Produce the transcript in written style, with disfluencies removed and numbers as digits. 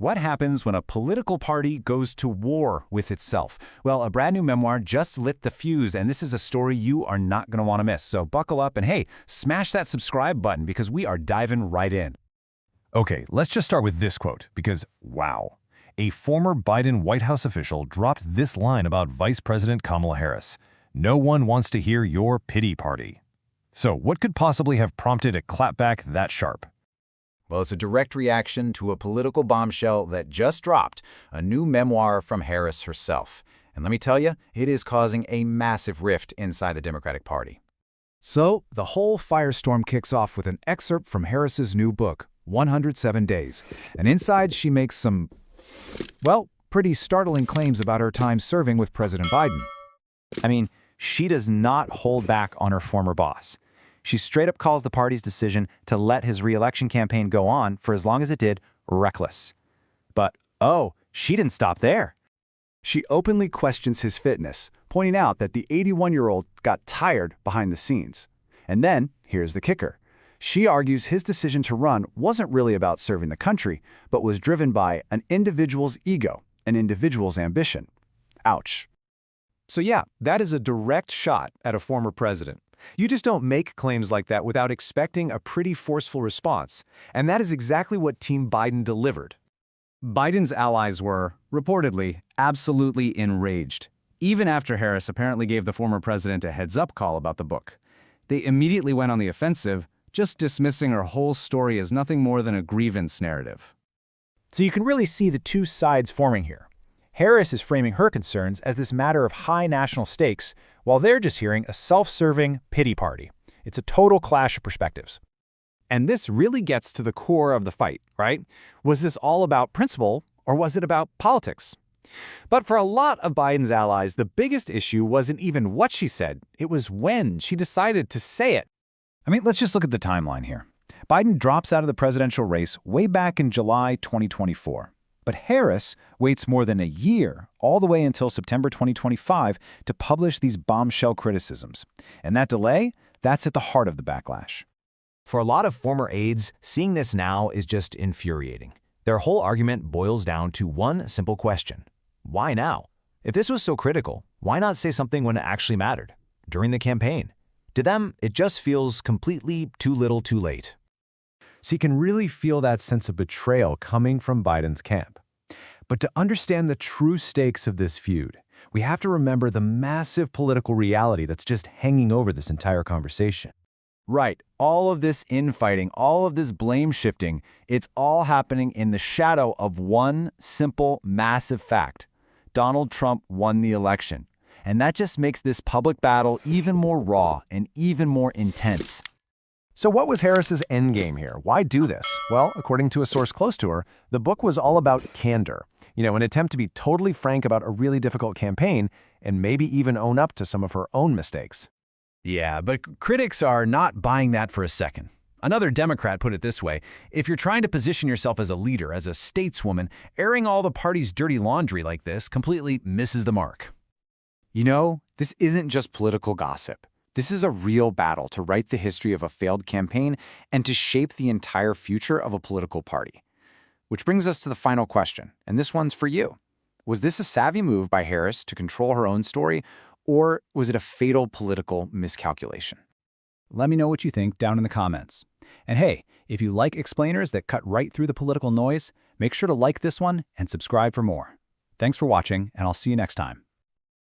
What happens when a political party goes to war with itself? Well, a brand new memoir just lit the fuse, and this is a story you are not going to want to miss. So buckle up and hey, smash that subscribe button because we are diving right in. Okay, let's just start with this quote because, wow. A former Biden White House official dropped this line about Vice President Kamala Harris. No one wants to hear your pity party. So what could possibly have prompted a clapback that sharp? Well, it's a direct reaction to a political bombshell that just dropped, a new memoir from Harris herself. And let me tell you, it is causing a massive rift inside the Democratic Party. So, the whole firestorm kicks off with an excerpt from Harris's new book, 107 Days. And inside, she makes some, well, pretty startling claims about her time serving with President Biden. I mean, she does not hold back on her former boss. She straight up calls the party's decision to let his re-election campaign go on for as long as it did reckless. But, oh, she didn't stop there. She openly questions his fitness, pointing out that the 81-year-old got tired behind the scenes. And then, here's the kicker. She argues his decision to run wasn't really about serving the country, but was driven by an individual's ego, an individual's ambition. Ouch. So yeah, that is a direct shot at a former president. You just don't make claims like that without expecting a pretty forceful response. And that is exactly what Team Biden delivered. Biden's allies were, reportedly, absolutely enraged, even after Harris apparently gave the former president a heads-up call about the book. They immediately went on the offensive, just dismissing her whole story as nothing more than a grievance narrative. So you can really see the two sides forming here. Harris is framing her concerns as this matter of high national stakes, while they're just hearing a self-serving pity party. It's a total clash of perspectives. And this really gets to the core of the fight, right? Was this all about principle, or was it about politics? But for a lot of Biden's allies, the biggest issue wasn't even what she said. It was when she decided to say it. I mean, let's just look at the timeline here. Biden drops out of the presidential race way back in July 2024. But Harris waits more than a year, all the way until September 2025, to publish these bombshell criticisms. And that delay, that's at the heart of the backlash. For a lot of former aides, seeing this now is just infuriating. Their whole argument boils down to one simple question. Why now? If this was so critical, why not say something when it actually mattered? During the campaign? To them, it just feels completely too little too late. So you can really feel that sense of betrayal coming from Biden's camp. But to understand the true stakes of this feud, we have to remember the massive political reality that's just hanging over this entire conversation. Right, all of this infighting, all of this blame shifting, it's all happening in the shadow of one simple, massive fact. Donald Trump won the election. And that just makes this public battle even more raw and even more intense. So what was Harris's endgame here? Why do this? Well, according to a source close to her, the book was all about candor. An attempt to be totally frank about a really difficult campaign and maybe even own up to some of her own mistakes. Yeah, but critics are not buying that for a second. Another Democrat put it this way: if you're trying to position yourself as a leader, as a stateswoman, airing all the party's dirty laundry like this completely misses the mark. This isn't just political gossip. This is a real battle to write the history of a failed campaign and to shape the entire future of a political party. Which brings us to the final question, and this one's for you. Was this a savvy move by Harris to control her own story, or was it a fatal political miscalculation? Let me know what you think down in the comments. And hey, if you like explainers that cut right through the political noise, make sure to like this one and subscribe for more. Thanks for watching, and I'll see you next time.